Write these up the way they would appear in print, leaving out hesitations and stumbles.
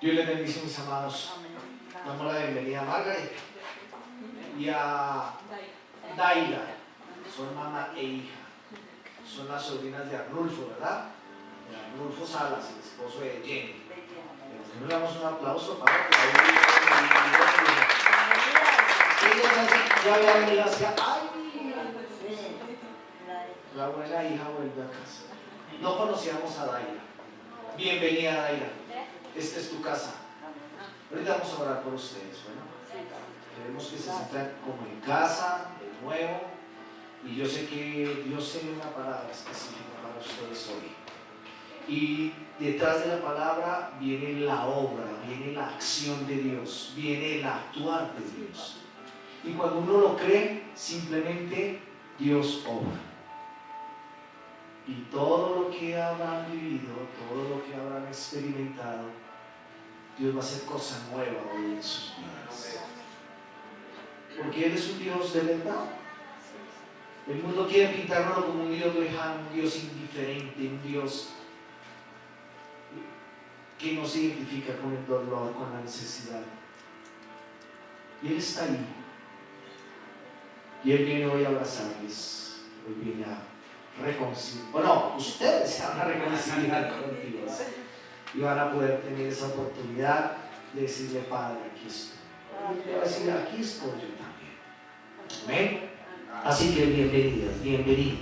Dios les bendice, mis amados. Damos la bienvenida a Margaret y a Daira, su hermana e hija. Son las sobrinas de Arnulfo, ¿verdad? De Arnulfo Salas, el esposo de Jenny. Le damos un aplauso para que ya había venido hacia. ¡Ay! La buena hija vuelve a casa. No conocíamos a Daira. Bienvenida, Daira. Esta es tu casa. Ahorita vamos a orar por ustedes. Bueno, queremos que se sientan como en casa, de nuevo. Y yo sé que Dios tiene una palabra específica para ustedes hoy. Y detrás de la palabra viene la obra, viene la acción de Dios, viene el actuar de Dios. Y cuando uno lo cree, simplemente Dios obra. Y todo lo que habrán vivido, todo lo que habrán experimentado, Dios va a hacer cosa nueva hoy en sus vidas. Porque Él es un Dios de verdad. El mundo quiere pintarlo como un Dios lejano, un Dios indiferente, un Dios que no se identifica con el dolor, con la necesidad. Y Él está ahí. Y Él viene hoy a abrazarles. Hoy viene a reconciliar. Bueno, ustedes se van a reconciliar con Dios. Y van a poder tener esa oportunidad de decirle: Padre, aquí estoy. Y va a decir: aquí estoy yo también. Amén. Así que bienvenidas, bienvenidas.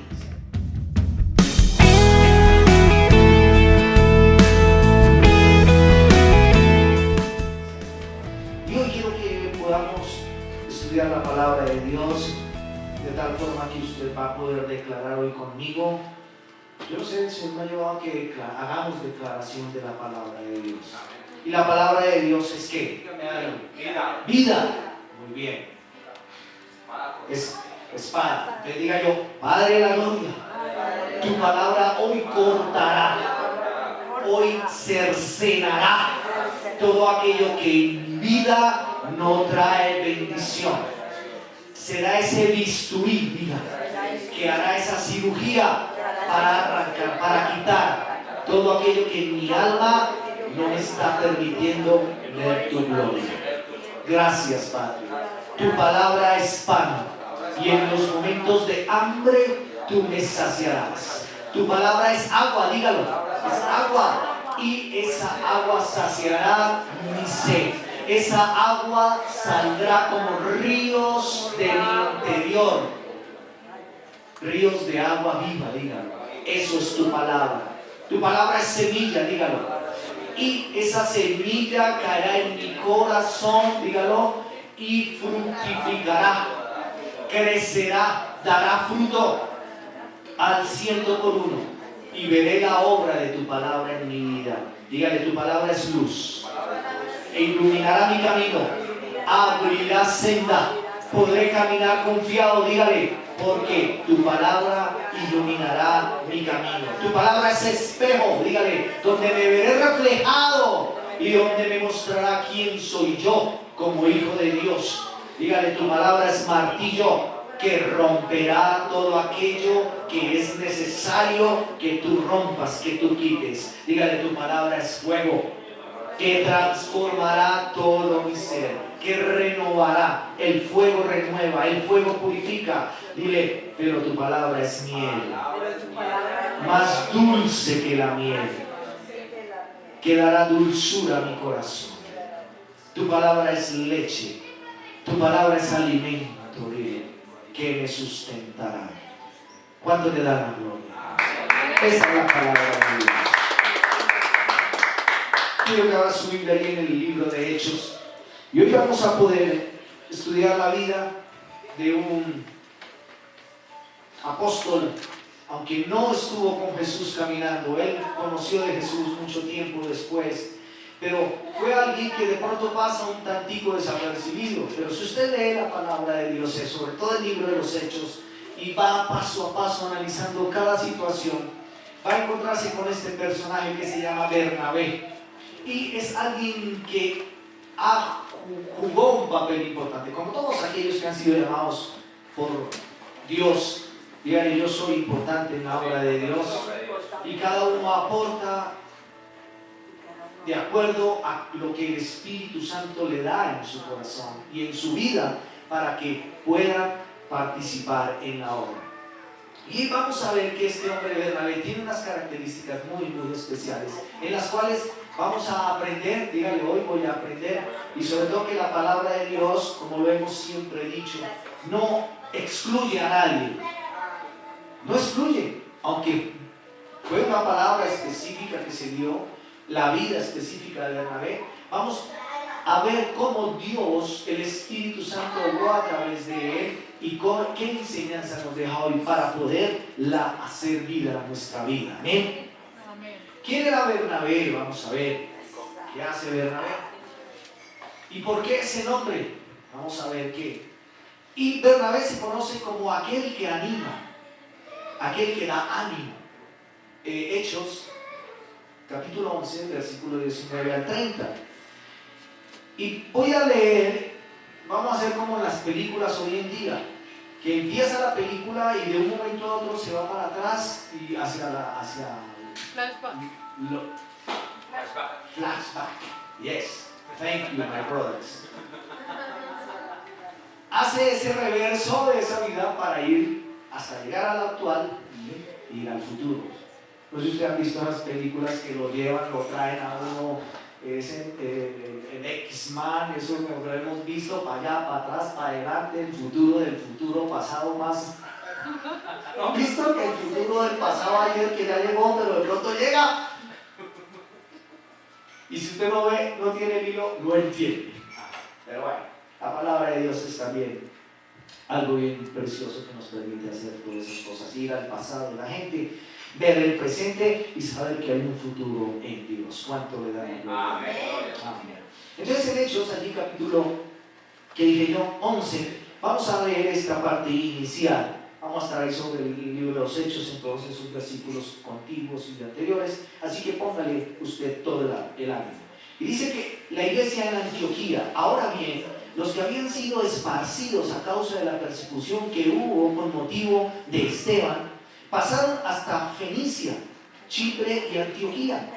Y hoy quiero que podamos estudiar la palabra de Dios de tal forma que usted va a poder declarar hoy conmigo. Yo no sé, el Señor me ha llevado a que hagamos declaración de la palabra de Dios. Y la palabra de Dios es ¿qué? Vida. Vida. Muy bien. Es espada. Que diga yo: Padre de la gloria, tu palabra hoy cortará, hoy cercenará todo aquello que en vida no trae bendición. Será ese bisturí, diga, que hará esa cirugía para arrancar, para quitar todo aquello que en mi alma no me está permitiendo ver tu gloria. Gracias, Padre. Tu palabra es pan, y en los momentos de hambre tú me saciarás. Tu palabra es agua, dígalo, es agua, y esa agua saciará mi sed. Esa agua saldrá como ríos de mi interior, ríos de agua viva, dígalo. Eso es tu palabra. Tu palabra es semilla, dígalo. Y esa semilla caerá en mi corazón, dígalo, y fructificará, crecerá, dará fruto al 100%. Y veré la obra de tu palabra en mi vida. Dígale: tu palabra es luz e iluminará mi camino, abrirá senda, podré caminar confiado. Dígale: porque tu palabra iluminará mi camino. Tu palabra es espejo, dígale, donde me veré reflejado y donde me mostrará quién soy yo como hijo de Dios. Dígale: tu palabra es martillo que romperá todo aquello que es necesario que tú rompas, que tú quites. Dígale: tu palabra es fuego que transformará todo mi ser, que renovará. El fuego renueva, el fuego purifica. Dile: pero tu palabra es miel, más dulce que la miel, que dará dulzura a mi corazón. Tu palabra es leche, tu palabra es alimento, dile, que me sustentará. ¿Cuánto le dan la gloria? Esa es la palabra de Dios. Quiero que abra su Biblia ahí en el libro de Hechos. Y hoy vamos a poder estudiar la vida de un apóstol, aunque no estuvo con Jesús caminando. Él conoció de Jesús mucho tiempo después, pero fue alguien que de pronto pasa un tantico desapercibido. Pero si usted lee la palabra de Dios, sobre todo el libro de los Hechos, y va paso a paso analizando cada situación, va a encontrarse con este personaje que se llama Bernabé. Y es alguien que jugó un papel importante, como todos aquellos que han sido llamados por Dios. Díganle: yo soy importante en la obra de Dios. Y cada uno aporta de acuerdo a lo que el Espíritu Santo le da en su corazón y en su vida para que pueda participar en la obra. Y vamos a ver que este hombre Bernabé tiene unas características muy, muy especiales, en las cuales vamos a aprender. Dígale, hoy voy a aprender. Y sobre todo que la palabra de Dios, como lo hemos siempre dicho, no excluye a nadie. No excluye, aunque fue una palabra específica que se dio, la vida específica de Bernabé. Vamos a ver cómo Dios, el Espíritu Santo, obró a través de él y qué enseñanza nos deja hoy para poderla hacer vida a nuestra vida. Amén. ¿Quién era Bernabé? Vamos a ver. ¿Qué hace Bernabé? ¿Y por qué ese nombre? Vamos a ver qué. Y Bernabé se conoce como aquel que anima, aquel que da ánimo. Hechos, capítulo 11, versículo 19 al 30. Y voy a leer. Vamos a hacer como en las películas hoy en día, que empieza la película y de un momento a otro se va para atrás y hacia flashback. Yes, thank you, my brothers. Hace ese reverso de esa vida para ir hasta llegar al actual y ir al futuro. No sé si ustedes han visto las películas que lo llevan, lo traen a uno. Es en X-Man, eso lo hemos visto para allá, para atrás, para adelante, el futuro del futuro, pasado más. ¿No han visto que el futuro del pasado ayer que ya llegó, pero de pronto llega? Y si usted no ve, no tiene el hilo, no entiende. Pero bueno, la palabra de Dios es también algo bien precioso que nos permite hacer todas esas cosas, ir al pasado de la gente, ver el presente y saber que hay un futuro en Dios. ¿Cuánto le dan a Dios? Amén. Entonces en Hechos, allí capítulo, que dije yo, 11, vamos a leer esta parte inicial. Vamos a estar ahí sobre el libro de los Hechos, entonces sus versículos contiguos y anteriores, así que póngale usted todo el ánimo. Y dice que la iglesia en Antioquía, ahora bien, los que habían sido esparcidos a causa de la persecución que hubo con motivo de Esteban, pasaron hasta Fenicia, Chipre y Antioquía,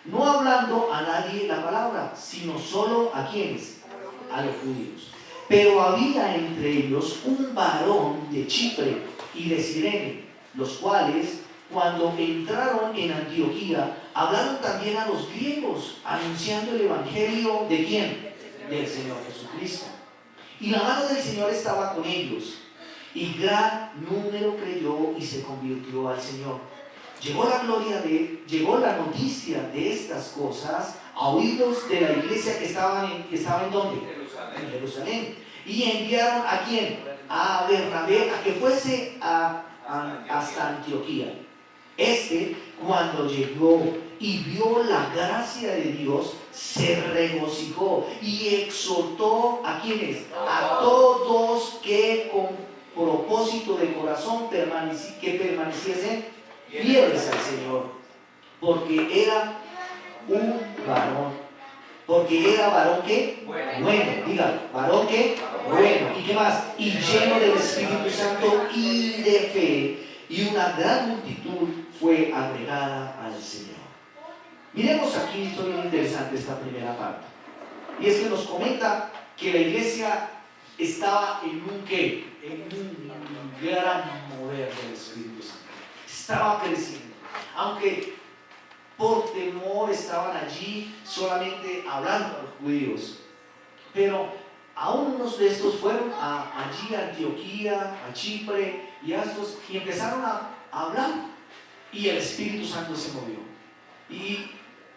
no hablando a nadie la palabra, sino solo a quienes, a los judíos. Pero había entre ellos un varón de Chipre y de Cirene, los cuales, cuando entraron en Antioquía, hablaron también a los griegos, anunciando el evangelio ¿de quién? Del Señor Jesucristo. Y la mano del Señor estaba con ellos, y gran número creyó y se convirtió al Señor. Llegó la noticia de estas cosas a oídos de la iglesia que estaba en ¿dónde? En Jerusalén. Y enviaron ¿a quién? A Bernabé a que fuese hasta Antioquía. Cuando llegó y vio la gracia de Dios, se regocijó y exhortó ¿a quiénes? A todos que con propósito de corazón que permaneciesen fieles al Señor, porque era un varón. Porque era varón ¿qué? Bueno, diga, varón ¿qué? Bueno. ¿Y qué más? Y lleno del Espíritu Santo y de fe, y una gran multitud fue agregada al Señor. Miremos aquí, esto es bien interesante esta primera parte. Y es que nos comenta que la iglesia estaba en un ¿qué? En un gran mover del Espíritu Santo. Estaba creciendo. Aunque por temor estaban allí solamente hablando a los judíos. Pero aún unos de estos fueron allí a Antioquía, a Chipre y empezaron a hablar. Y el Espíritu Santo se movió. Y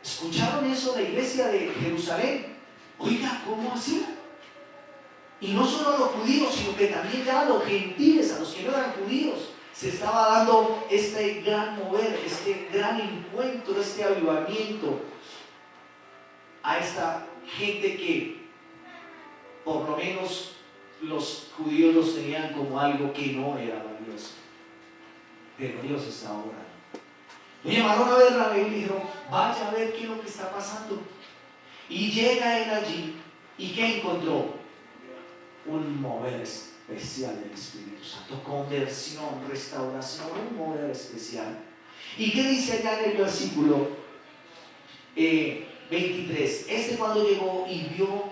escucharon eso la iglesia de Jerusalén. Oiga, ¿cómo así? Y no solo a los judíos, sino que también ya a los gentiles, a los que no eran judíos, se estaba dando este gran mover, este gran encuentro, este avivamiento a esta gente que por lo menos los judíos los tenían como algo que no era valioso. Pero Dios está obrando. Lo llamaron a Bernabé y le dijeron, vaya a ver qué es lo que está pasando. Y llega él allí, ¿y qué encontró? Un mover especial del Espíritu Santo, conversión, restauración, un mover especial. ¿Y qué dice allá en el versículo 23. Este cuando llegó y vio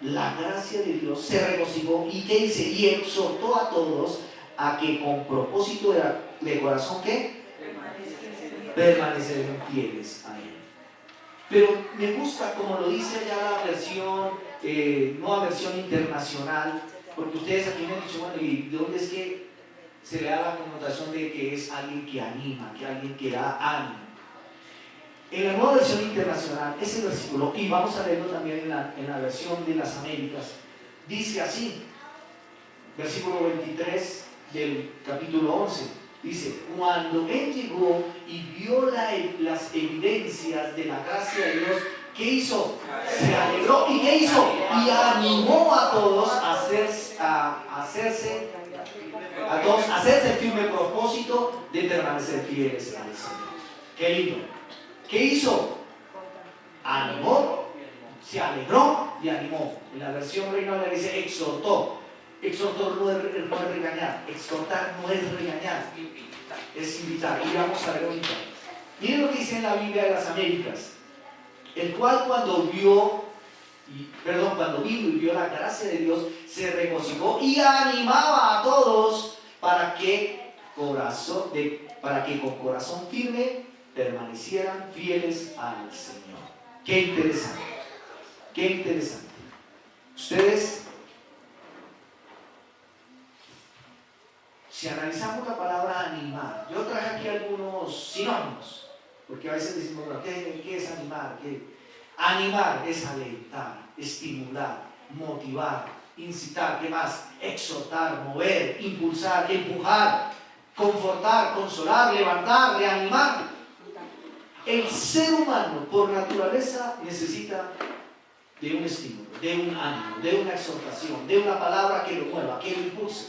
la gracia de Dios, se regocijó y ¿qué dice? Y exhortó a todos a que con propósito de corazón, ¿qué? Permanecieran fieles a Él. Pero me gusta como lo dice allá la versión, nueva versión internacional, porque ustedes aquí me han dicho, bueno, ¿y de dónde es que se le da la connotación de que es alguien que anima, que alguien que da ánimo? En la nueva versión internacional, ese versículo, y vamos a leerlo también en la versión de las Américas, dice así, versículo 23 del capítulo 11, dice, cuando él llegó y vio las evidencias de la gracia de Dios, ¿qué hizo? Se alegró. ¿Y qué hizo? Y animó a todos a hacerse el firme propósito de permanecer fieles al Señor. Qué lindo. ¿Qué hizo? Animó, se alegró y animó. En la versión Reina Valera dice exhortó. Exhortar no es regañar, exhortar no es regañar, es invitar. Y vamos a ver ahorita. Miren lo que dice en la Biblia de las Américas, el cual cuando vino y vio la gracia de Dios, se regocijó y animaba a todos para que con corazón firme permanecieran fieles al Señor. Qué interesante, qué interesante. Ustedes, si analizamos la palabra animar, yo traje aquí algunos sinónimos, porque a veces decimos, ¿qué es animar? Animar es alentar, estimular, motivar, incitar, ¿qué más? Exhortar, mover, impulsar, empujar, confortar, consolar, levantar, reanimar. El ser humano por naturaleza necesita de un estímulo, de un ánimo, de una exhortación, de una palabra que lo mueva, que lo impulse.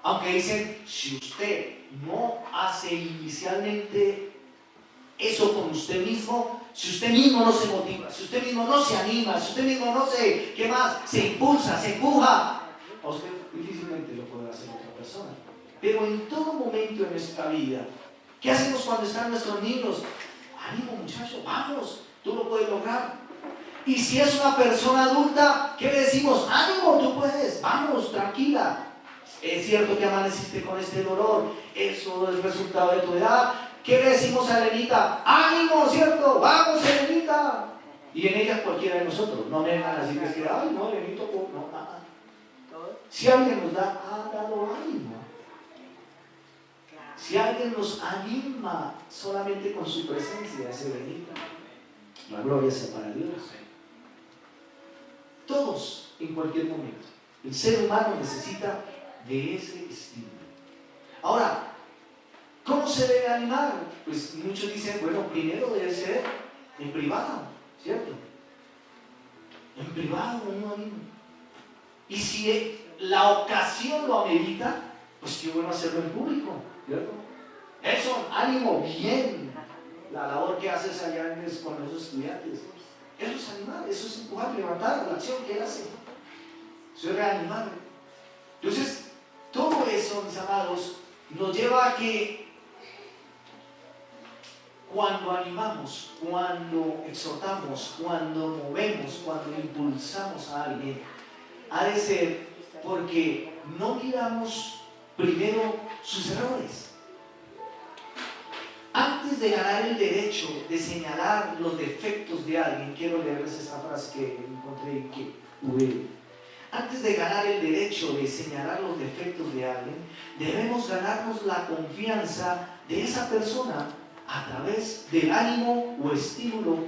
Aunque dicen, si usted no hace inicialmente eso con usted mismo, si usted mismo no se motiva, si usted mismo no se anima, si usted mismo no se, ¿qué más? Se impulsa, se empuja, a usted difícilmente lo podrá hacer otra persona. Pero en todo momento en nuestra vida, ¿qué hacemos cuando están nuestros niños? Ánimo muchacho, vamos, tú lo puedes lograr. Y si es una persona adulta, ¿qué le decimos? Ánimo, tú puedes, vamos, tranquila. Es cierto que amaneciste con este dolor, eso es resultado de tu edad. ¿Qué le decimos a Elenita? ¡Ánimo!, ¿cierto? ¡Vamos, Elenita! Y en ella cualquiera de nosotros, no vengan así que es que, ay, no, Elenito, no, nada. Si alguien nos ha dado ánimo, si alguien nos anima solamente con su presencia, es Elenita. La gloria sea para Dios. Todos, en cualquier momento, el ser humano necesita de ese estímulo. Ahora, ¿cómo se debe animar? Pues muchos dicen, bueno, primero debe ser en privado, ¿cierto? En privado uno anima. Y si la ocasión lo amerita, pues qué bueno hacerlo en público, ¿cierto? Eso, ánimo, bien. La labor que haces allá con los estudiantes. Eso es animar, eso es empujar, levantar la acción que él hace. Eso es reanimar. Entonces, todo eso, mis amados, nos lleva a que cuando animamos, cuando exhortamos, cuando movemos, cuando impulsamos a alguien, ha de ser porque no miramos primero sus errores. Antes de ganar el derecho de señalar los defectos de alguien, quiero leerles esta frase que encontré y que pude. Antes de ganar el derecho de señalar los defectos de alguien, debemos ganarnos la confianza de esa persona a través del ánimo o estímulo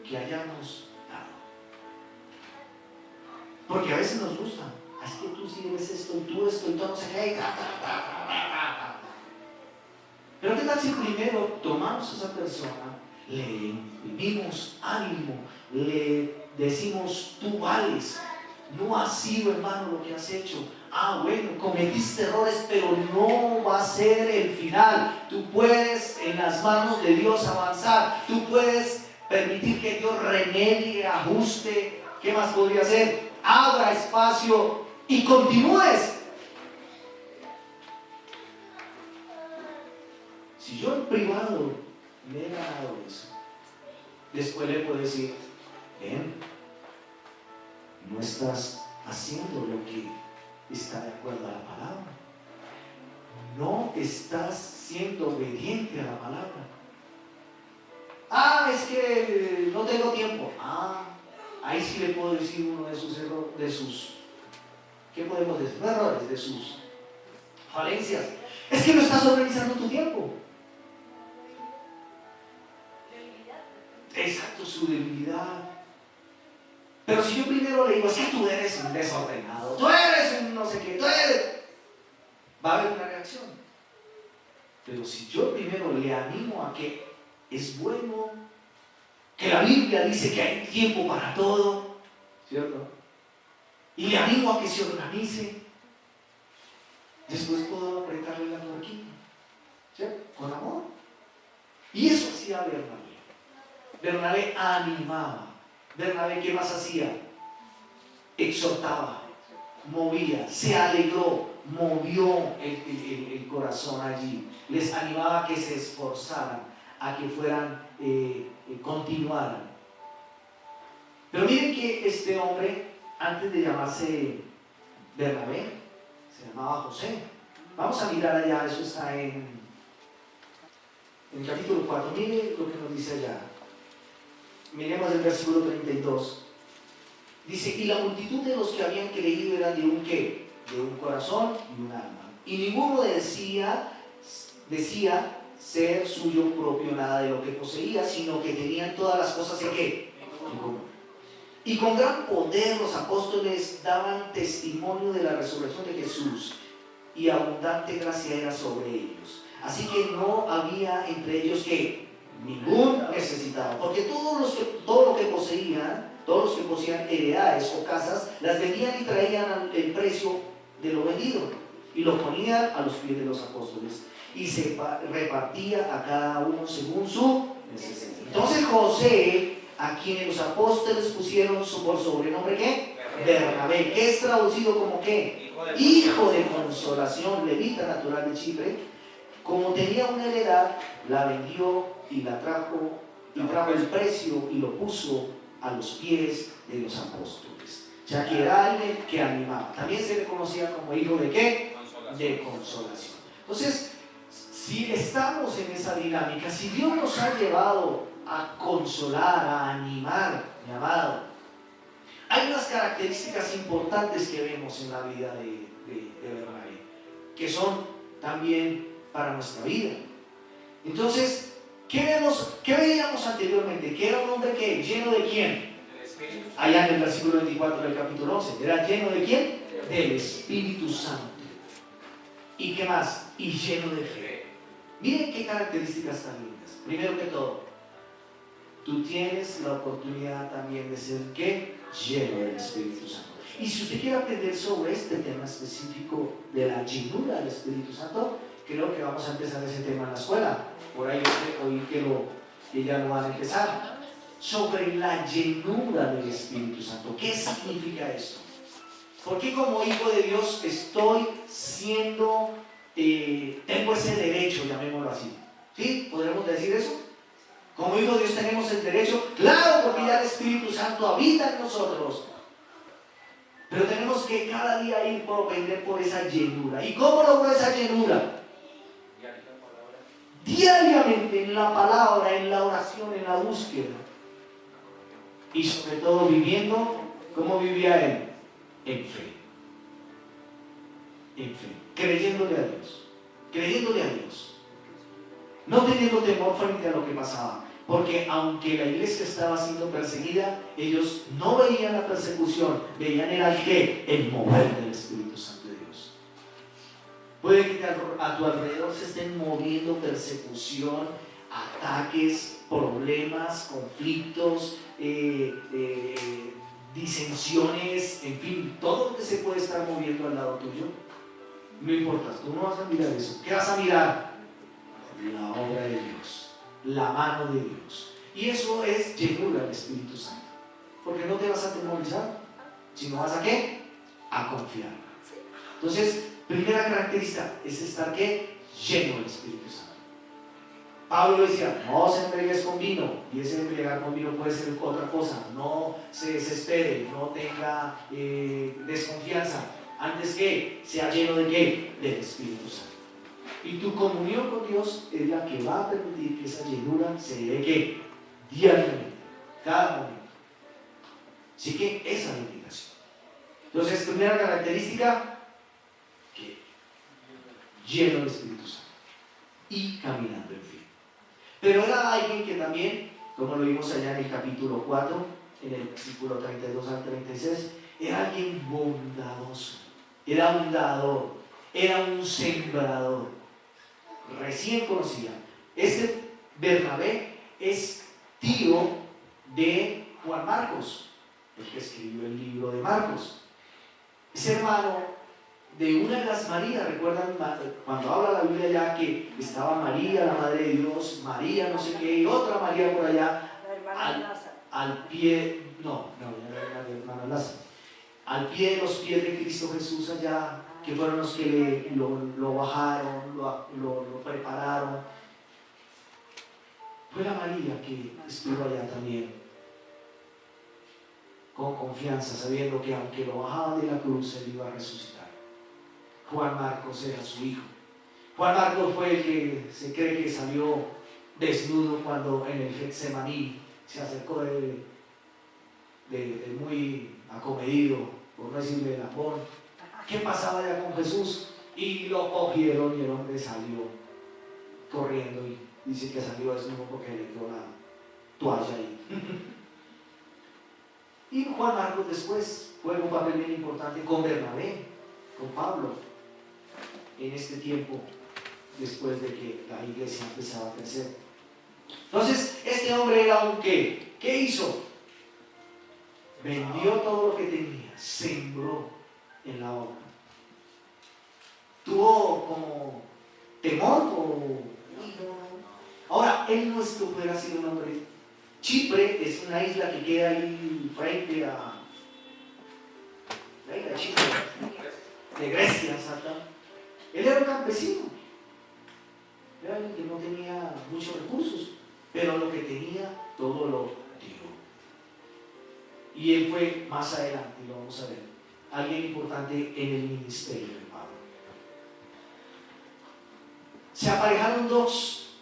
que hayamos dado. Porque a veces nos gusta, es que tú sí eres esto, y tú esto, y todo no sé qué, pero ¿qué tal si primero tomamos a esa persona, le imprimimos ánimo, le decimos, tú vales, no ha sido, hermano, lo que has hecho. Bueno, cometiste errores, pero no va a ser el final. Tú puedes en las manos de Dios avanzar. Tú puedes permitir que Dios remedie, ajuste. ¿Qué más podría hacer? Abra espacio y continúes. Si yo en privado me he ganado eso, Después le puede decir, ven, no estás haciendo lo que está de acuerdo a la palabra. No estás siendo obediente a la palabra. Es que no tengo tiempo. Ahí sí le puedo decir uno de sus errores, ¿qué podemos decir? No errores, de sus falencias. Es que no estás organizando tu tiempo. Exacto, su debilidad. Pero si yo primero le digo, es que tú eres un desordenado, tú eres un no sé qué, va a haber una reacción. Pero si yo primero le animo a que es bueno, que la Biblia dice que hay tiempo para todo, ¿cierto? Y le animo a que se organice, después puedo apretarle la tuerquita, ¿cierto? Con amor. Y eso hacía Bernabé. Bernabé animaba. Bernabé, ¿qué más hacía? Exhortaba, movía, se alegró, movió el corazón allí. Les animaba a que se esforzaran, a que fueran, continuaran. Pero miren que este hombre, antes de llamarse Bernabé, se llamaba José. Vamos a mirar allá, eso está en el capítulo 4. Miren lo que nos dice allá. Miremos el versículo 32. Dice, y la multitud de los que habían creído eran de un ¿qué? De un corazón y un alma. Y ninguno decía ser suyo propio nada de lo que poseía, sino que tenían todas las cosas en ¿qué? En común. Y con gran poder los apóstoles daban testimonio de la resurrección de Jesús, y abundante gracia era sobre ellos. Así que no había entre ellos ¿qué? Ningún necesitado, porque todos los que poseían heredades o casas, las vendían y traían el precio de lo vendido y lo ponían a los pies de los apóstoles, y se repartía a cada uno según su necesidad. Entonces José, a quienes los apóstoles pusieron por sobrenombre ¿qué? Bernabé, que es traducido como ¿qué? Hijo de consolación, levita natural de Chipre, como tenía una heredad, la vendió y la trajo el precio y lo puso a los pies de los apóstoles. Ya que era alguien que animaba. También se le conocía como hijo de ¿qué? De consolación. Entonces, si estamos en esa dinámica, si Dios nos ha llevado a consolar, a animar, mi amado, hay unas características importantes que vemos en la vida de Bernabé, que son también para nuestra vida. Entonces, ¿qué veíamos anteriormente? Que era un hombre que lleno de ¿quién? Allá en el versículo 24 del capítulo 11. ¿Era lleno de quién? Del Espíritu Santo. ¿Y qué más? Y lleno de fe. Miren qué características tan lindas. Primero que todo, tú tienes la oportunidad también de ser ¿qué? Lleno del Espíritu Santo. Y si usted quiere aprender sobre este tema específico de la llenura del Espíritu Santo, creo que vamos a empezar ese tema en la escuela. Por ahí oí que ya lo van a empezar. Sobre la llenura del Espíritu Santo. ¿Qué significa eso? Porque como hijo de Dios estoy siendo, tengo ese derecho, llamémoslo así. ¿Sí? ¿Podremos decir eso? Como hijo de Dios tenemos el derecho, claro, porque ya el Espíritu Santo habita en nosotros. Pero tenemos que cada día ir por aprender por esa llenura. ¿Y cómo logro esa llenura? Diariamente en la palabra, en la oración, en la búsqueda. Y sobre todo viviendo, ¿cómo vivía él? En fe. En fe. Creyéndole a Dios. Creyéndole a Dios. No teniendo temor frente a lo que pasaba. Porque aunque la iglesia estaba siendo perseguida, ellos no veían la persecución, veían el mover del Espíritu Santo de Dios. Puede que a tu alrededor se estén moviendo persecución, ataques, problemas, conflictos, disensiones, en fin, todo lo que se puede estar moviendo al lado tuyo. No importa, tú no vas a mirar eso. ¿Qué vas a mirar? La obra de Dios, la mano de Dios. Y eso es llenura del Espíritu Santo. Porque no te vas a atemorizar, sino vas a ¿qué? A confiar. Entonces, primera característica es estar ¿qué? Lleno del Espíritu Santo. Pablo decía, no se embriagues con vino, y ese embriagar con vino puede ser otra cosa. No se desespere, no tenga desconfianza, antes que sea lleno de ¿qué? Del Espíritu Santo. Y tu comunión con Dios es la que va a permitir que esa llenura se dé ¿qué? Diariamente, cada momento. Así que esa es la invitación. Entonces, primera característica, que lleno del Espíritu Santo y caminando en fe. Pero era alguien que también, como lo vimos allá en el capítulo 4, en el versículo 32 al 36, era alguien bondadoso, era un dador, era un sembrador. Recién conocía. Este Bernabé es tío de Juan Marcos, el que escribió el libro de Marcos. Es hermano de una de las Marías. ¿Recuerdan cuando habla la Biblia ya que estaba María, la Madre de Dios, María no sé qué, y otra María por allá, al pie, la hermana Lázaro, al pie de los pies de Cristo Jesús allá, que fueron los que lo bajaron, lo prepararon. Fue la María que estuvo allá también, con confianza, sabiendo que aunque lo bajaban de la cruz, él iba a resucitar. Juan Marcos era su hijo. Juan Marcos fue el que se cree que salió desnudo cuando en el Getsemaní se acercó de muy acomedido, por no decirle lambón, ¿qué pasaba ya con Jesús? Y lo cogieron y el hombre salió corriendo y dice que salió desnudo porque le dio la toalla ahí. Y Juan Marcos después juega un papel bien importante con Bernabé, con Pablo, en este tiempo, después de que la iglesia empezaba a crecer. Entonces, este hombre era un ¿qué? ¿Qué hizo? Vendió todo lo que tenía, sembró en la obra. Tuvo como temor. Ahora, él no es que hubiera sido un hombre. Chipre es una isla que queda ahí frente a la isla de Chipre, de Grecia, exactamente. Él era un campesino, era alguien que no tenía muchos recursos, pero lo que tenía, todo lo dio. Y él fue más adelante, lo vamos a ver, alguien importante en el ministerio de Pablo. Se aparejaron dos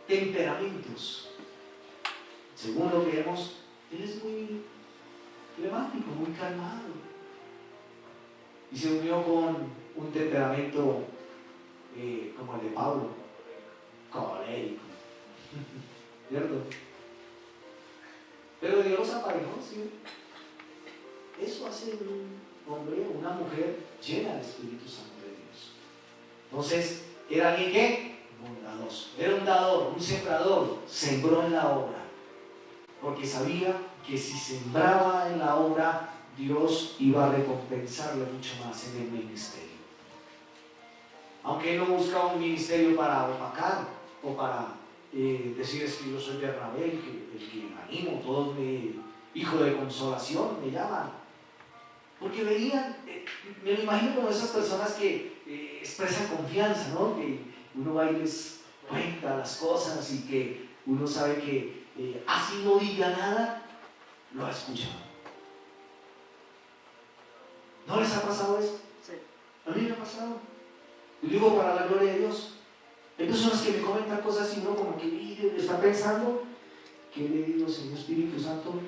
temperamentos. Según lo que vemos, él es muy flemático, muy calmado. Y se unió con un temperamento como el de Pablo, colérico, ¿cierto? Pero Dios los aparejó, ¿sí? Eso hace un hombre o una mujer llena del Espíritu Santo de Dios. Entonces, era alguien que bondadoso, era un dador, un sembrador, sembró en la obra, porque sabía que si sembraba en la obra, Dios iba a recompensarle mucho más en el ministerio. Aunque él no buscaba un ministerio para opacar o para decir es que yo soy Bernabé, el que animo, todos hijo de consolación me llaman. Porque veían, me lo imagino como esas personas que expresan confianza, ¿no? Que uno va y les cuenta las cosas y que uno sabe que así no diga nada, lo ha escuchado. ¿No les ha pasado eso? Sí. A mí me ha pasado. Y digo para la gloria de Dios. Hay personas que me comentan cosas y uno como que está pensando que le digo, Señor Espíritu Santo,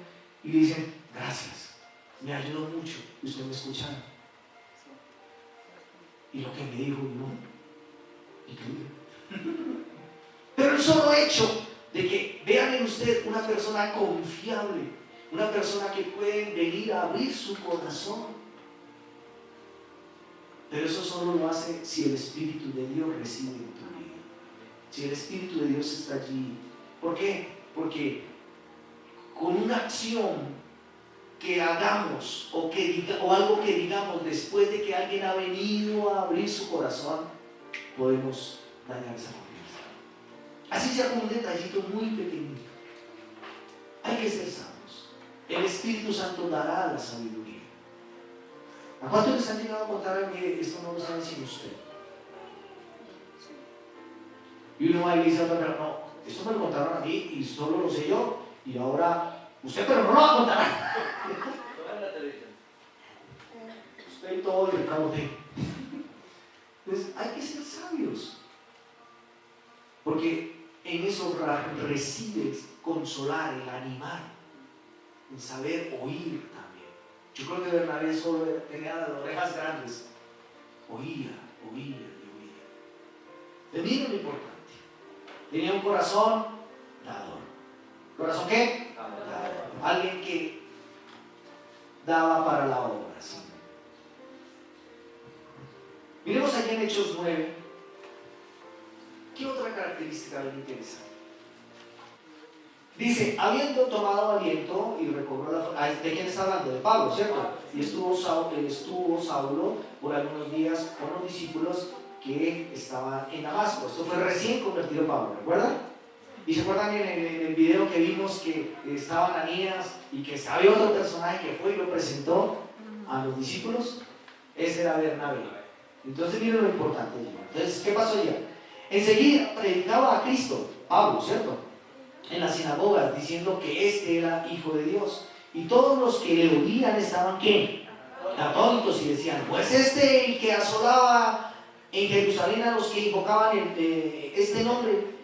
y le dicen, gracias, me ayudó mucho y usted me escucharon. Y lo que me dijo, no, y qué. Pero el solo hecho de que vean en usted una persona confiable, una persona que puede venir a abrir su corazón. Pero eso solo lo hace si el Espíritu de Dios reside en tu vida. Si el Espíritu de Dios está allí. ¿Por qué? Porque con una acción que hagamos o algo que digamos después de que alguien ha venido a abrir su corazón, podemos dañar esa confianza. Así sea como un detallito muy pequeñito. Hay que ser sabios. El Espíritu Santo dará la sabiduría. ¿A cuántos les han llegado a contar que esto no lo saben sin usted? Y uno va y le dice a otra persona, no, esto me lo contaron a mí y solo lo sé yo, y ahora usted, pero no lo va a contar. Usted y todo el recaude. Entonces hay que ser sabios, porque en eso recibes consolar, el animar, el saber oír también. Yo creo que Bernabé solo tenía las orejas grandes, oía. Tenía lo importante. Tenía un corazón dador. ¿Corazón qué? Dador. Alguien que daba para la obra. ¿Sí? Miremos aquí en Hechos 9. ¿Qué otra característica le interesa? Dice, habiendo tomado aliento y recobró la... ¿De quién está hablando? De Pablo, ¿cierto? Y estuvo Saulo por algunos días con los discípulos que estaban en Damasco. Esto fue recién convertido Pablo, ¿recuerdan? Y se acuerdan en el video que vimos que estaba Ananías y que había otro personaje que fue y lo presentó a los discípulos. Ese era Bernabé. Entonces miren lo importante. Entonces, ¿qué pasó ya? Enseguida predicaba a Cristo, Pablo, ¿cierto? En las sinagogas, diciendo que este era hijo de Dios. Y todos los que le oían estaban, ¿qué? Atónitos, y decían, pues el que asolaba en Jerusalén a los que invocaban este nombre.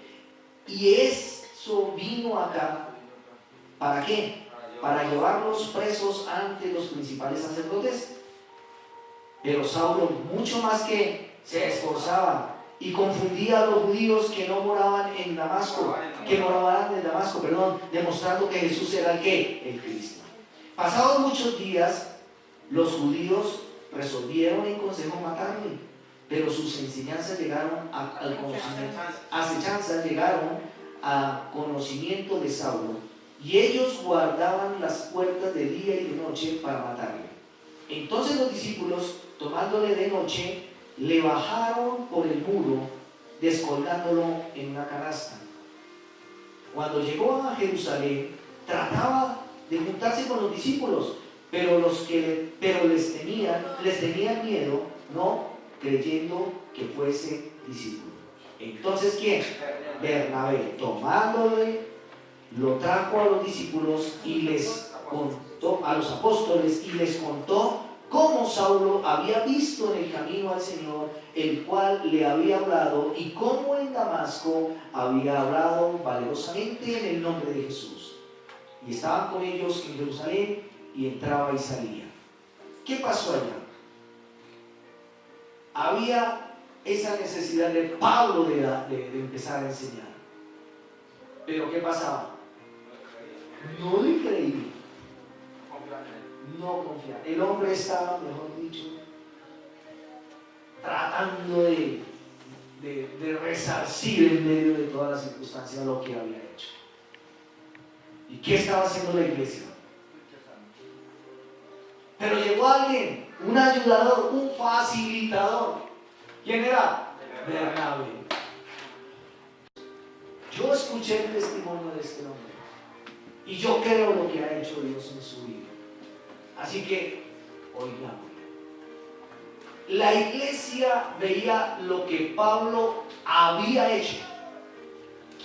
Y eso vino acá, ¿para qué? Para llevarlos presos ante los principales sacerdotes. Pero Saulo, mucho más que se esforzaba y confundía a los judíos que no moraban en Damasco, demostrando que Jesús era el ¿qué? El Cristo. Pasados muchos días, los judíos resolvieron en consejo matarle, pero sus enseñanzas llegaron al conocimiento, acechanzas llegaron a conocimiento de Saulo, y ellos guardaban las puertas de día y de noche para matarle. Entonces los discípulos, tomándole de noche, le bajaron por el muro, descolgándolo en una canasta. Cuando llegó a Jerusalén, trataba de juntarse con los discípulos, pero les tenían miedo, no creyendo que fuese discípulo. Entonces, ¿quién? Bernabé, tomándole, lo trajo a los discípulos y les contó, a los apóstoles, y les contó cómo Saulo había visto en el camino al Señor, el cual le había hablado, y cómo en Damasco había hablado valerosamente en el nombre de Jesús. Y estaban con ellos en Jerusalén, y entraba y salía. ¿Qué pasó allá? Había esa necesidad de Pablo de empezar a enseñar. Pero ¿qué pasaba? No le creía. No confiar. El hombre estaba, mejor dicho, tratando de resarcir en medio de todas las circunstancias lo que había hecho. ¿Y qué estaba haciendo la iglesia? Pero llegó alguien, un ayudador, un facilitador. ¿Quién era? Bernabé. Yo escuché el testimonio de este hombre y yo creo lo que ha hecho Dios en su vida. Así que, oigamos. La iglesia veía lo que Pablo había hecho.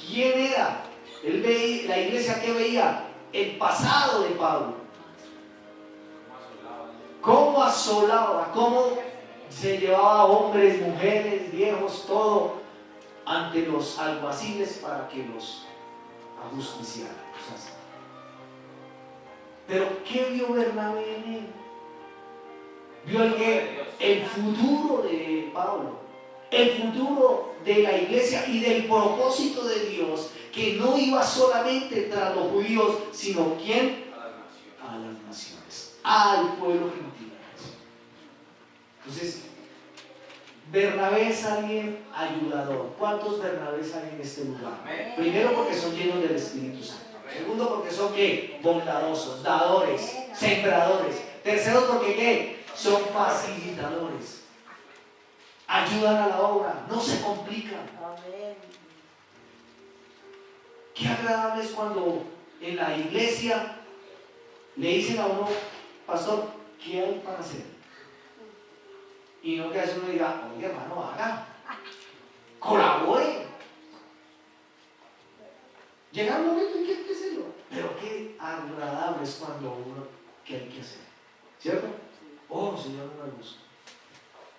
¿Quién era? La iglesia que veía el pasado de Pablo. Cómo asolaba, cómo se llevaba a hombres, mujeres, viejos, todo ante los alguaciles para que los ajusticiaran. Pero ¿qué vio Bernabé en él? Vio el futuro de Pablo, el futuro de la iglesia y del propósito de Dios, que no iba solamente tras los judíos, sino ¿quién? A las naciones, al pueblo gentil. Entonces, Bernabé es alguien ayudador. ¿Cuántos Bernabés hay en este lugar? Primero, porque son llenos del Espíritu Santo. Segundo, porque son ¿qué? Bondadosos, dadores, sembradores. Tercero, porque ¿qué? Son facilitadores. Ayudan a la obra, no se complican. Qué agradable es cuando en la iglesia le dicen a uno, pastor, ¿qué hay para hacer? Y no que a veces uno diga, oye hermano, haga, colabore. Llega un momento en que hay que hacerlo. Pero qué agradable es cuando uno, que hay que hacer. ¿Cierto? Oh, Señor, una luz.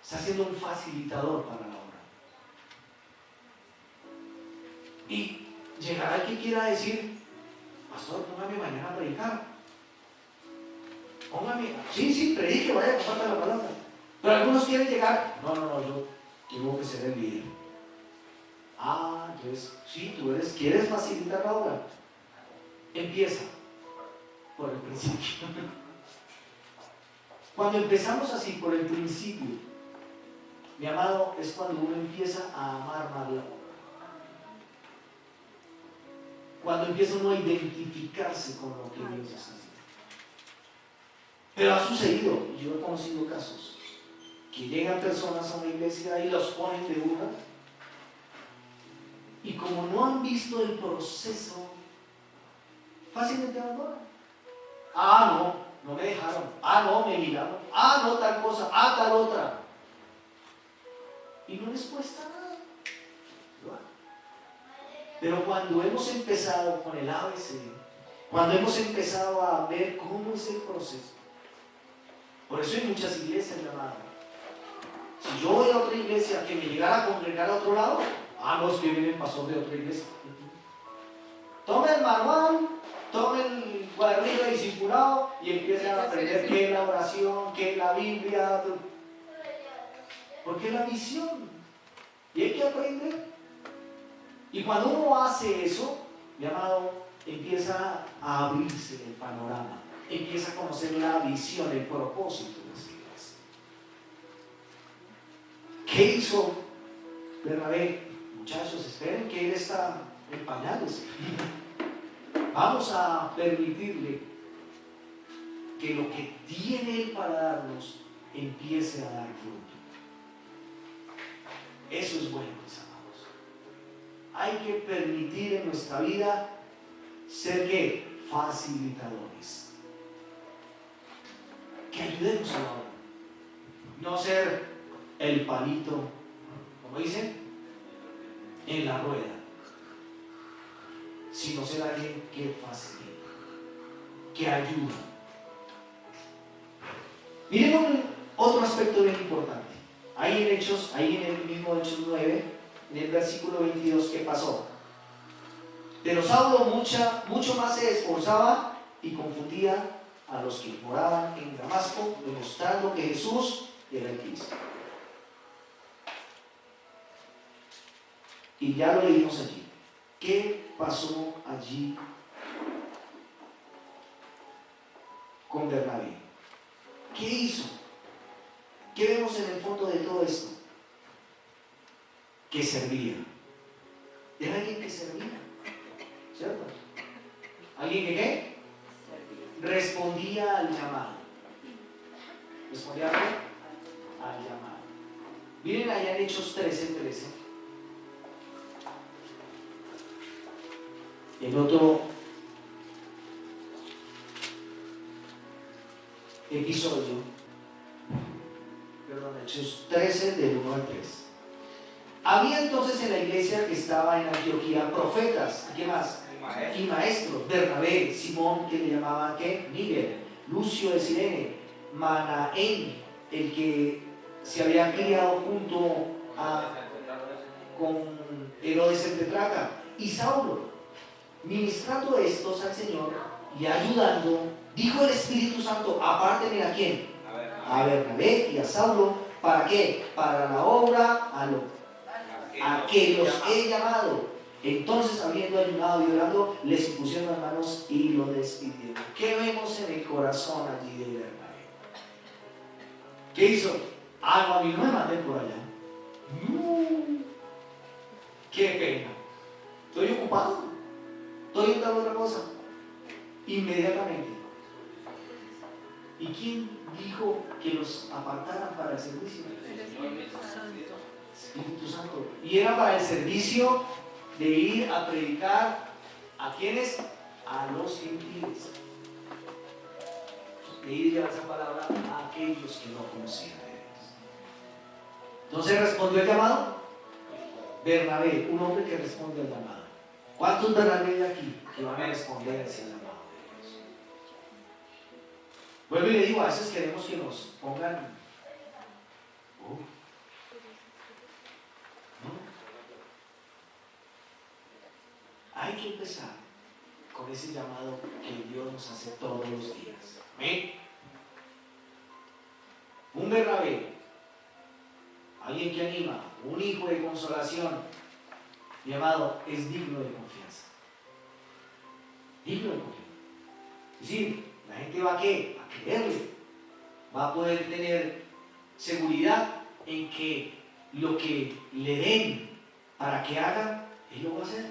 Está siendo un facilitador para la obra. Y llegará el que quiera decir, pastor, póngame mañana a predicar. Póngame, sí, predique, vaya, comparta la palabra. Pero algunos quieren llegar, no, yo tengo que ser el líder. Entonces, sí, quieres facilitar la obra. Empieza por el principio. Cuando empezamos así, por el principio, mi amado, es cuando uno empieza a amar más la obra. Cuando empieza uno a identificarse con lo que Dios está haciendo. Pero ha sucedido, yo he conocido casos, que llegan personas a una iglesia y los ponen de una, y como no han visto el proceso, fácilmente abandonan. No me dejaron. No me miraron. No tal cosa. Tal otra. Y no les cuesta nada. Pero cuando hemos empezado con el ABC, cuando hemos empezado a ver cómo es el proceso, por eso hay muchas iglesias, mi amado. Si yo voy a otra iglesia que me llegara a congregar a otro lado, no es que viene el pastor de otra iglesia. Tome el manual, tome el cuadernillo discipulado y empiecen a aprender qué es la oración, qué es la Biblia, porque es la visión y hay que aprender. Y cuando uno hace eso, mi amado, empieza a abrirse el panorama, empieza a conocer la visión, el propósito de esa iglesia. ¿Qué hizo Bernabé? Muchachos, esperen que él está en pañales. Vamos a permitirle que lo que tiene él para darnos empiece a dar fruto. Eso es bueno, mis amados. Hay que permitir en nuestra vida ser ¿qué? Facilitadores. Que ayudemos a la obra. No ser el palito, como dicen, en la rueda, sino ser alguien que facilita, que ayuda. Miremos otro aspecto bien importante. Ahí en el mismo Hechos 9, en el versículo 22, ¿qué pasó? Pero Saulo mucho más se esforzaba y confundía a los que moraban en Damasco, demostrando que Jesús era el Cristo. Y ya lo leímos allí. ¿Qué pasó allí con Bernabé? ¿Qué hizo? ¿Qué vemos en el fondo de todo esto? Que servía. Era alguien que servía, ¿cierto? ¿Alguien que qué? Respondía al llamado. ¿Respondía a qué? Al llamado. Miren allá en Hechos 13:13. El otro episodio, Hechos 13, del 1 al 3. Había entonces en la iglesia que estaba en Antioquía profetas, ¿y qué más? Y maestros, Bernabé, Simón, que le llamaban ¿qué? Níger, Lucio de Cirene, Manaén, el que se había criado junto con Herodes el Tetrarca, y Saulo. Ministrando estos al Señor y ayudando, dijo el Espíritu Santo, apártenme ¿a quién? A Bernabé y a Saulo. ¿Para qué? Para la obra a que los he llamado. Entonces, habiendo ayunado y orando, les impusieron las manos y lo despidieron. ¿Qué vemos en el corazón allí de Bernabé? ¿Qué hizo? No, a mí no me mandé por allá. Qué pena. Estoy ocupado. Estoy en tal otra cosa. Inmediatamente. ¿Y quién dijo que los apartaran para el servicio? El Espíritu Santo. Y era para el servicio de ir a predicar ¿a quiénes? A los gentiles. De ir a llevar esa palabra a aquellos que no conocían a Dios. Entonces respondió el llamado. Bernabé, un hombre que responde al llamado. ¿Cuántos verdaderos hay aquí que van a responder a ese llamado de Dios? Vuelvo y le digo, a veces queremos que nos pongan, ¿no? Hay que empezar con ese llamado que Dios nos hace todos los días. ¿Amén? Un Bernabé, alguien que anima, un hijo de consolación, mi amado, es digno de confianza. Digno de confianza. Es decir, la gente va a ¿qué? A creerle. Va a poder tener seguridad en que lo que le den para que haga, él lo va a hacer.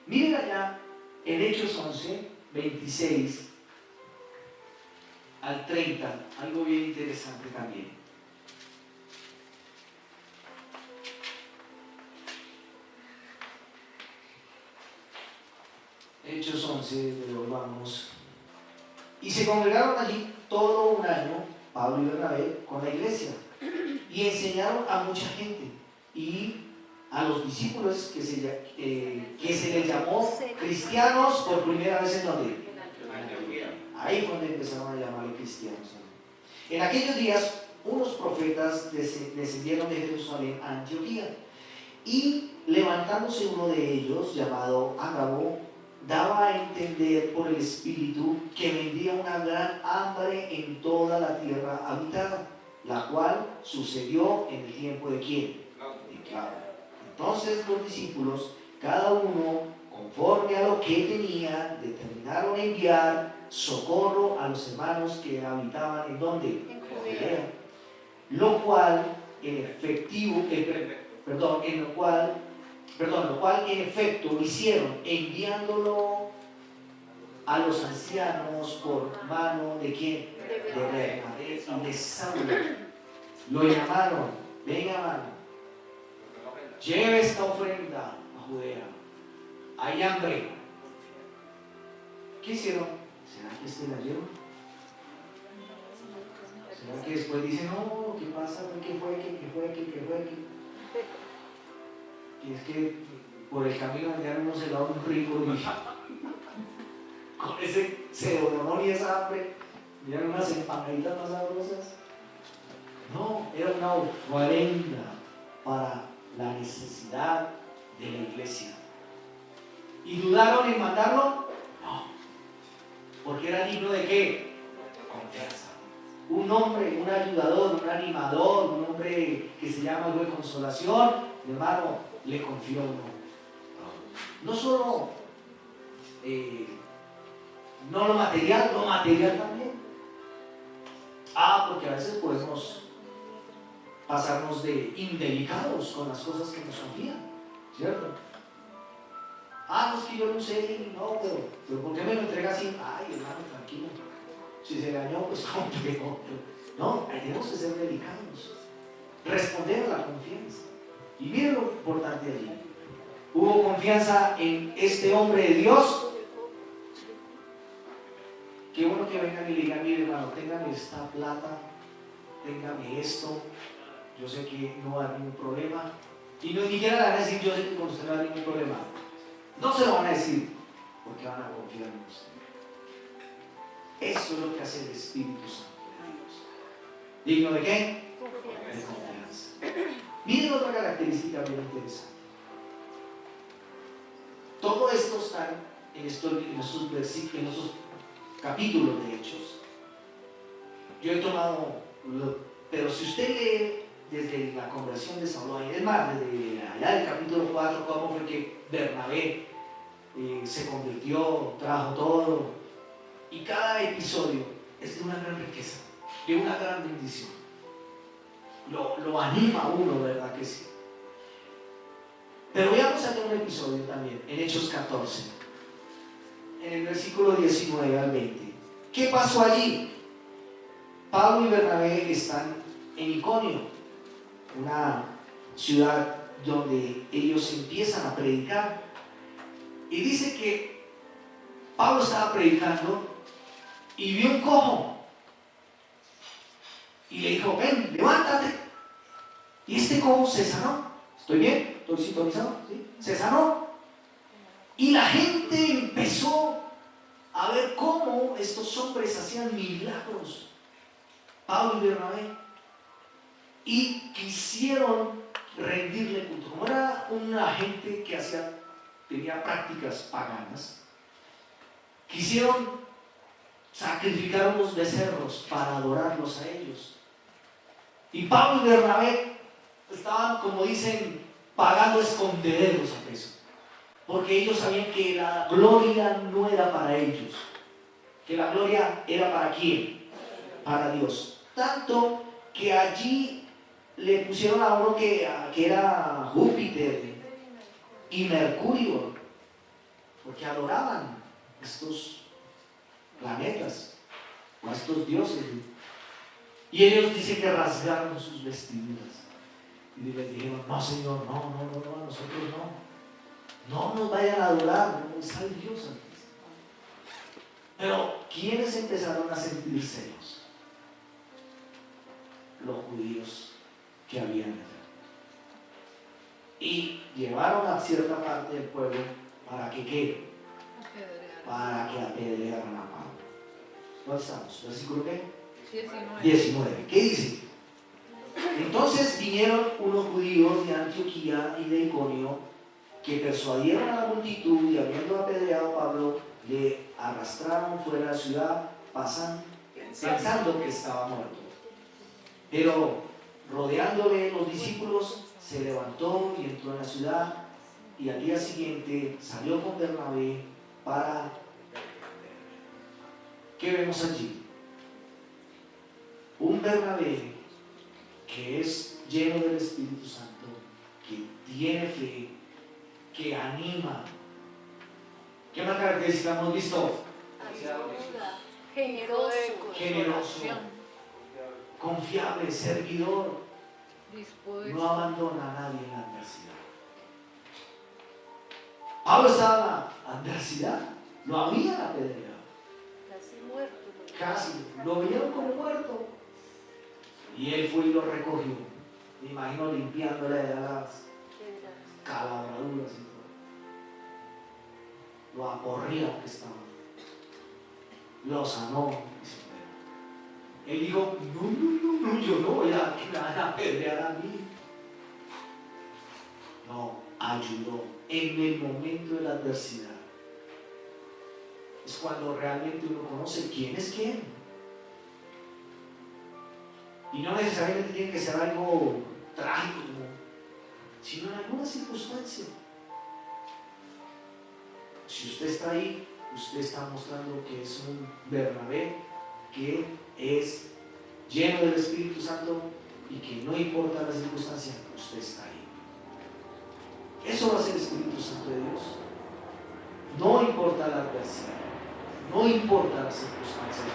Miren allá en Hechos 11, 26 al 30, algo bien interesante también. Hechos 11, volvamos. Y se congregaron allí todo un año, Pablo y Bernabé, con la iglesia, y enseñaron a mucha gente, y a los discípulos que se les llamó cristianos por primera vez en donde. Ahí fue donde empezaron a llamarle cristianos. En aquellos días, unos profetas descendieron de Jerusalén a Antioquía, y levantándose uno de ellos, llamado Ágabo, daba a entender por el Espíritu que vendría una gran hambre en toda la tierra habitada, la cual sucedió en el tiempo de ¿quién? De Claudio. Entonces los discípulos, cada uno conforme a lo que tenía, determinaron enviar socorro a los hermanos que habitaban en ¿dónde? En Judea. Lo cual en efecto hicieron, enviándolo a los ancianos por mano de ¿quién? De Bernabé y de Saulo. Lo llamaron, ven hermano, lleve esta ofrenda a Judea, hay hambre. ¿Qué hicieron? ¿Será que este la lleva? ¿Será que después dicen, no, qué pasa? ¿Qué fue? Y es que por el camino ya unos helados ricos y con ese cedronón y esa hambre, miran unas empanaditas más sabrosas. No, era una ofrenda para la necesidad de la iglesia. ¿Y dudaron en mandarlo? No, porque era digno de ¿qué? Confianza. Un hombre, un ayudador, un animador, un hombre que se llama hijo de consolación, mi hermano, le confió uno. No solo no lo material también. Porque a veces podemos pasarnos de indelicados con las cosas que nos confían, ¿cierto? No, es que yo no sé, no, pero ¿por qué me lo entrega así? Ay, hermano, tranquilo. Si se dañó, pues compre otro. No, tenemos que ser delicados. Responder a la confianza. Y miren lo importante allí. Hubo confianza en este hombre de Dios. Qué bueno que vengan y le digan, mire hermano, téngame esta plata, téngame esto, yo sé que no va a haber ningún problema. Y no ni siquiera le van a decir, yo sé que con usted no va a haber ningún problema. No se lo van a decir, porque van a confiar en usted. Eso es lo que hace el Espíritu Santo de Dios. ¿Digno de qué? De confianza. Miren otra característica bien interesante. Todo esto está en estos versículos, en estos capítulos de Hechos. Yo he tomado, pero si usted lee desde la conversión de Saulo, es más, desde allá del capítulo 4, cómo fue que Bernabé se convirtió, trajo todo, y cada episodio es de una gran riqueza, de una gran bendición. Lo anima a uno, ¿verdad que sí? Pero veamos aquí un episodio también, en Hechos 14, en el versículo 19 al 20. ¿Qué pasó allí? Pablo y Bernabé están en Iconio, una ciudad donde ellos empiezan a predicar. Y dice que Pablo estaba predicando y vio un cojo. Y le dijo, ven, levántate. Y este cojo se sanó. ¿Estoy bien? ¿Estoy sintonizado? ¿Sí? Se sanó. Y la gente empezó a ver cómo estos hombres hacían milagros, Pablo y Bernabé, y quisieron rendirle culto. Como era una gente que tenía prácticas paganas, quisieron sacrificar unos becerros para adorarlos a ellos. Y Pablo y Bernabé estaban, como dicen, pagando escondederos a eso, porque ellos sabían que la gloria no era para ellos, que la gloria era para quién, para Dios. Tanto que allí le pusieron a uno que era Júpiter y Mercurio, porque adoraban estos planetas o a estos dioses. Y ellos dicen que rasgaron sus vestiduras y les dijeron: no, Señor, no, a nosotros no nos vayan a adorar, no sabe Dios antes. Pero ¿quiénes empezaron a sentir celos? Los judíos que habían allá, y llevaron a cierta parte del pueblo para que ¿qué? Para que apedrearan a Pablo. ¿Dónde estamos? ¿Versículo qué? 19. ¿Qué dice? Entonces vinieron unos judíos de Antioquía y de Iconio, que persuadieron a la multitud, y habiendo apedreado a Pablo, le arrastraron fuera de la ciudad, pensando que estaba muerto. Pero rodeándole los discípulos, se levantó y entró en la ciudad, y al día siguiente salió con Bernabé para... ¿Qué vemos allí? Un Bernabé que es lleno del Espíritu Santo, que tiene fe, que anima. ¿Qué más características hemos visto? Generoso, confiable, servidor, no abandona a nadie en la adversidad. Pablo estaba en la adversidad, lo habían apedreado, casi lo vieron como muerto, y él fue y lo recogió. Me imagino limpiándole de las calabraduras y todo, lo aporreado que estaba, lo sanó. Él dijo: no, yo no voy a que me van a apedrear a mí. No, ayudó en el momento de la adversidad. Es cuando realmente uno conoce quién es quién. Y no necesariamente tiene que ser algo trágico, sino en alguna circunstancia. Si usted está ahí, usted está mostrando que es un Bernabé que es lleno del Espíritu Santo y que no importa la circunstancia, usted está ahí. Eso va a ser el Espíritu Santo de Dios. No importa la adversidad, no importa las circunstancias.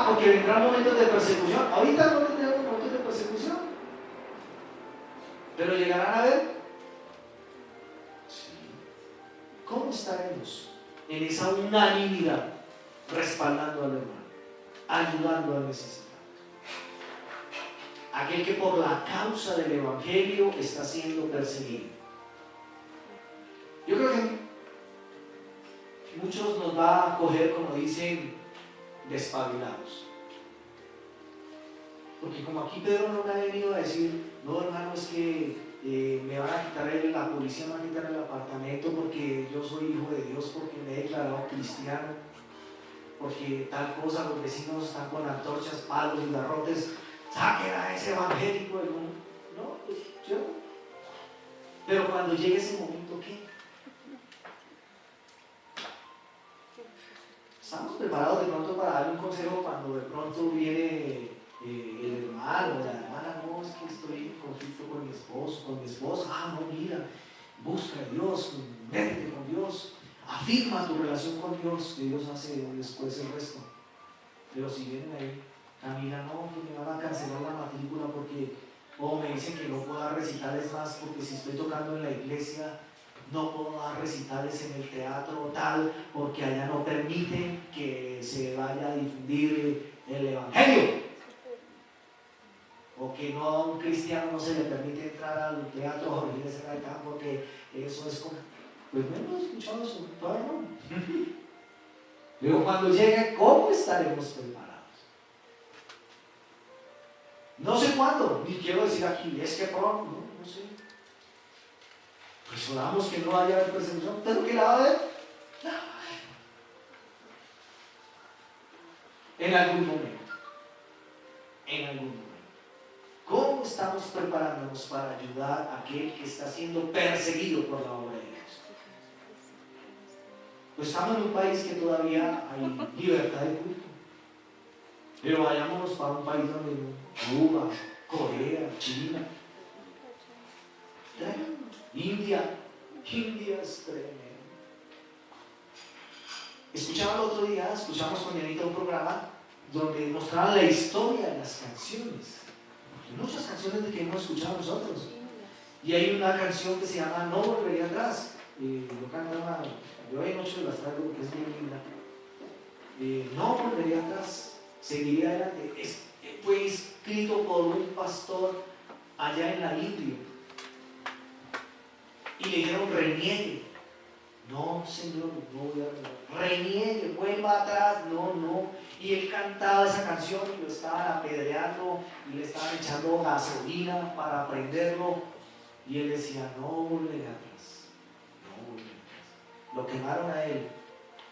Porque vendrán momentos de persecución. Ahorita no tendremos momentos de persecución, pero llegarán a ver. Sí. ¿Cómo estaremos en esa unanimidad, respaldando al hermano, ayudando al necesitado? Aquel que por la causa del Evangelio está siendo perseguido. Yo creo que muchos nos va a coger, como dicen, despabilados. Porque como aquí Pedro no me ha venido a decir: no, hermano, es que me van a quitar la policía me va a quitar el apartamento porque yo soy hijo de Dios, porque me he declarado cristiano, porque tal cosa, los vecinos están con antorchas, palos y garrotes, saquen a ese evangélico del mundo. No, pues yo. Pero cuando llegue ese momento, ¿qué? ¿Estamos preparados de pronto para dar un consejo cuando de pronto viene el hermano o la hermana? No, es que estoy en conflicto con mi esposo. No, mira, busca a Dios, métete con Dios, afirma tu relación con Dios, que Dios hace después el resto. Pero si vienen ahí, camina, no, que me van a cancelar la matrícula porque, me dicen que no puedo dar recitales más porque si estoy tocando en la iglesia, no puedo dar recitales en el teatro tal, porque allá no permiten que se vaya a difundir el evangelio. O que no, a un cristiano no se le permite entrar al teatro Jorge de Serracá porque eso es como... Pues no hemos escuchado eso, todavía no. Pero cuando llegue, ¿cómo estaremos preparados? No sé cuándo, ni quiero decir aquí, es que pronto, no sé. Pues oramos que no haya persecución, pero que la va a haber. En algún momento. En algún momento. ¿Cómo estamos preparándonos para ayudar a aquel que está siendo perseguido por la obra de Dios? Pues estamos en un país que todavía hay libertad de culto. Pero vayámonos para un país donde Cuba, Corea, China, India es tremendo. Escuchamos con Dianita un programa donde mostraban la historia de las canciones. Hay muchas canciones que hemos escuchado nosotros. Y hay una canción que se llama No Volveré Atrás. Lo canta yo hay mucho de las traigo porque es bien linda. No volveré atrás, seguiré adelante. Fue escrito por un pastor allá en la India. Y le dijeron reniegue. No, Señor, no voy a reniegue, vuelva atrás, no. Y él cantaba esa canción y lo estaban apedreando y le estaban echando gasolina para aprenderlo. Y él decía, no volveré atrás, no volveré atrás. Lo quemaron a él.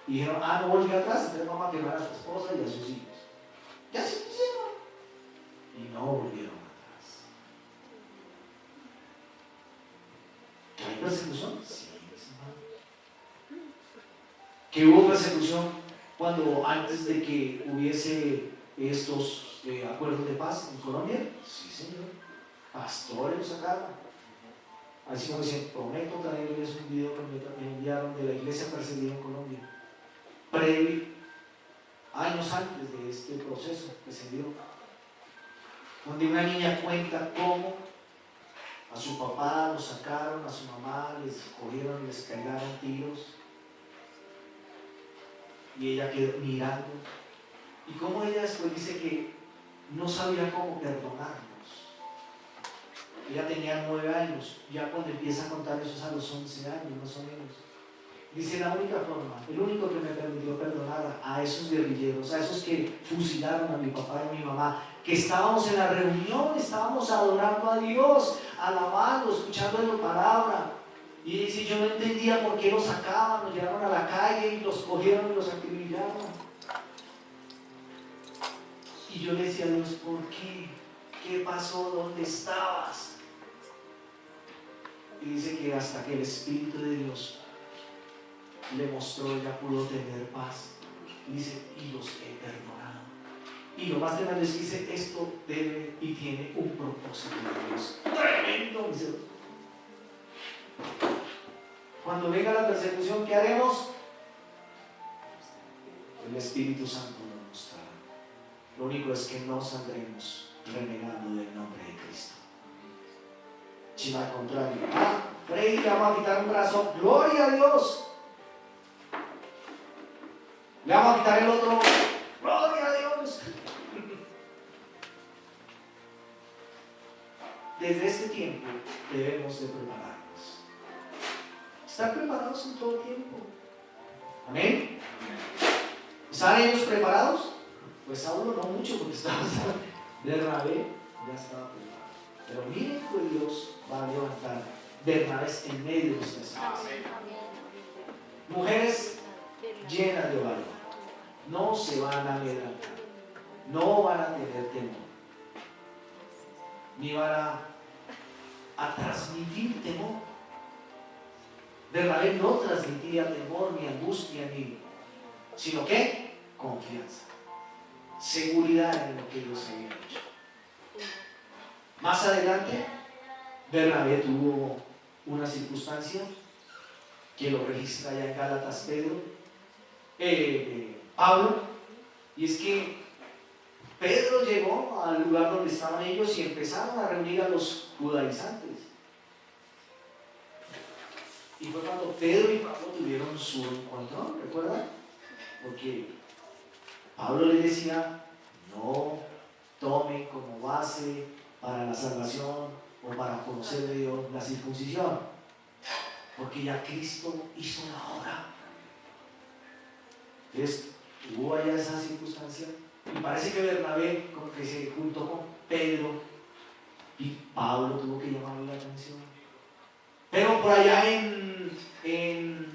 Y dijeron, no volvió atrás, entonces vamos a quemar a su esposa y a sus hijos. Ya se pusieron. Y no volvieron atrás. ¿Hay persecución? Sí, hermano. ¿Que hubo persecución antes de que hubiese estos acuerdos de paz en Colombia? Sí, señor. Pastores lo sacaron. Así como dicen, prometo traerles un video que me enviaron de la iglesia perseguida en Colombia. Años antes de este proceso que se dio, donde una niña cuenta cómo a su papá lo sacaron, a su mamá les cogieron y les pegaron tiros y ella quedó mirando, y cómo ella después dice que no sabía cómo perdonarlos. Ella tenía 9 años, ya cuando empieza a contar eso es a los 11 años más o menos. Dice, la única forma, el único que me permitió perdonar a esos guerrilleros, a esos que fusilaron a mi papá y a mi mamá, que estábamos en la reunión, estábamos adorando a Dios, alabando, escuchando la palabra. Y dice, yo no entendía por qué los sacaban, los llevaron a la calle y los cogieron y los acribillaron. Y yo le decía a Dios, ¿por qué? ¿Qué pasó? ¿Dónde estabas? Y dice que hasta que el Espíritu de Dios le mostró, ella pudo tener paz. Y dice, y los he perdonado. Y lo más tremendo es que dice, esto debe y tiene un propósito de Dios. Tremendo, dice. Cuando venga la persecución, ¿qué haremos? El Espíritu Santo nos mostrará. Lo único es que no saldremos renegando del nombre de Cristo. Si al contrario, Freddy, le vamos a quitar un brazo, gloria a Dios. Le vamos a quitar el otro, gloria a Dios. Desde este tiempo debemos de prepararnos. ¿Están preparados en todo tiempo? ¿Amén? ¿Están ellos preparados? Pues Saulo no mucho porque estaba Bernabé ya estaba preparado. Pero miren que Dios va a levantar Bernabé en medio de ustedes. Mujeres llenas de valor. No se van a amedrentar, no van a tener temor, ni van a transmitir temor. Bernabé no transmitía temor, ni angustia, sino que confianza, seguridad en lo que Dios había hecho. Más adelante, Bernabé tuvo una circunstancia que lo registra ya en Gálatas Pablo, y es que Pedro llegó al lugar donde estaban ellos y empezaron a reunir a los judaizantes. Y fue cuando Pedro y Pablo tuvieron su encuentro, ¿recuerdan? Porque Pablo le decía, no tomen como base para la salvación o para conocer de Dios la circuncisión. porque ya Cristo hizo la obra. Entonces, hubo allá esa circunstancia, y parece que Bernabé, como que se juntó con Pedro, y Pablo tuvo que llamarle la atención. Pero por allá en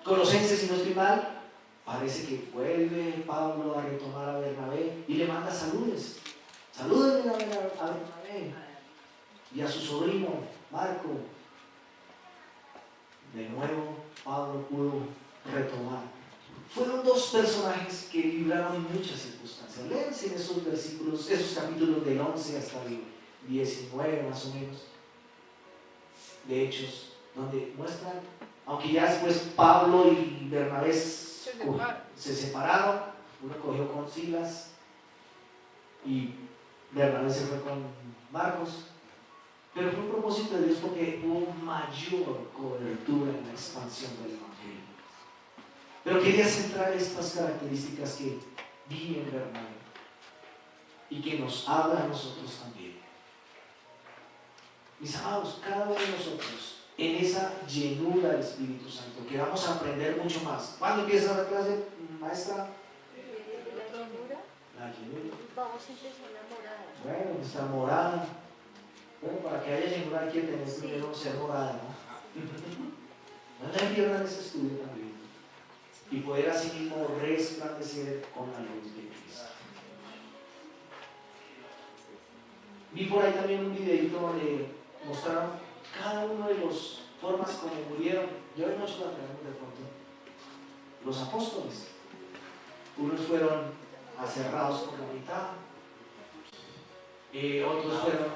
Colosenses, si no estoy mal, parece que vuelve Pablo a retomar a Bernabé y le manda saludos. Salúdenme a Bernabé y a su sobrino Marco. De nuevo, Pablo pudo retomar. Fueron dos personajes que libraron muchas circunstancias. Léanse en esos versículos, esos capítulos del 11 hasta el 19 más o menos, de Hechos, donde muestran, aunque ya después Pablo y Bernabé se separaron, uno cogió con Silas y Bernabé se fue con Marcos, pero fue un propósito de Dios porque hubo mayor cobertura en la expansión del Evangelio. Pero quería centrar estas características que vi en Bernabé y que nos habla a nosotros también. Mis amados, cada uno de nosotros en esa llenura del Espíritu Santo, que vamos a aprender mucho más. ¿Cuándo empieza la clase, maestra? La llenura. Vamos a empezar la morada. Bueno, nuestra morada. Bueno, para que haya llenura hay que tener primero ser morada, ¿no? No le pierdan ese estudio también. Y poder así mismo resplandecer con la luz de Cristo. Vi por ahí también un videito donde mostraron cada uno de las formas como murieron. Yo no hecho la pregunta de pronto. Los apóstoles. Unos fueron aserrados por la mitad. Otros fueron,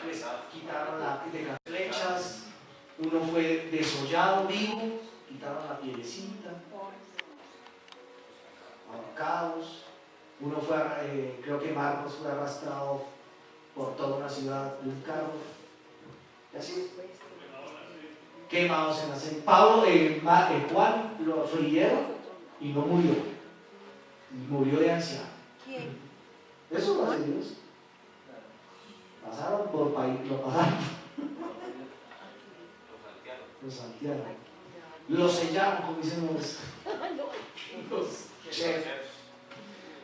les quitaron de flechas. Uno fue desollado vivo, quitaron la pielecita. Ahorcados. Uno fue, creo que Marcos fue arrastrado por toda una ciudad de un carro. Y así. Quemados en aceite. Juan lo frieron y no murió. Murió de anciano. ¿Quién? Eso lo hace Dios. Pasaron por país, lo pasaron. Lo saltearon. Lo sellaron, como dicen los chefs.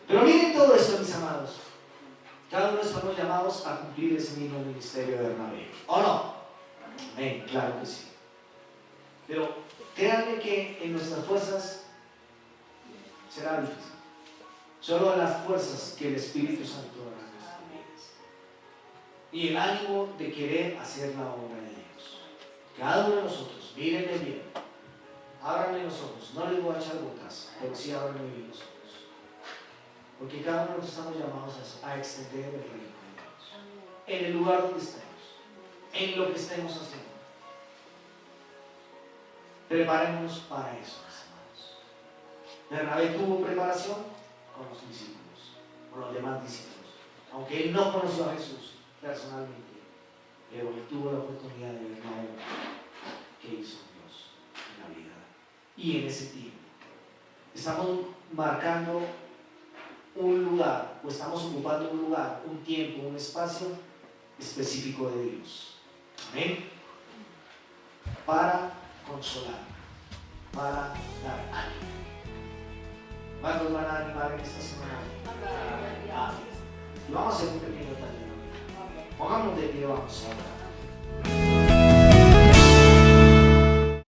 Pero miren todo esto, mis amados. Cada uno estamos llamados a cumplir ese mismo ministerio de Bernabé. ¿O no? Amén, claro que sí. Pero créanme que en nuestras fuerzas será difícil. Solo las fuerzas que el Espíritu Santo dará en nuestras vidas. Y el ánimo de querer hacer la obra de Dios. Cada uno de nosotros, mírenme bien. Ábranme los ojos. No les voy a echar botas, pero sí ábranme bien los ojos. Porque cada uno de nosotros estamos llamados a extender el reino de Dios. En el lugar donde estemos. En lo que estemos haciendo. Preparémonos para eso, mis hermanos. Bernabé tuvo preparación con los discípulos, con los demás discípulos. Aunque él no conoció a Jesús personalmente, pero él tuvo la oportunidad de ver la obra que hizo Dios en la vida. Y en ese tiempo estamos marcando un lugar, o estamos ocupando un lugar, un tiempo, un espacio específico de Dios. Amén. Para consolar, para dar ánimo. ¿Cuántos van a animar en esta semana? Amén. Y vamos a hacer un pequeño taller. Pongámonos de pie, vamos a orar.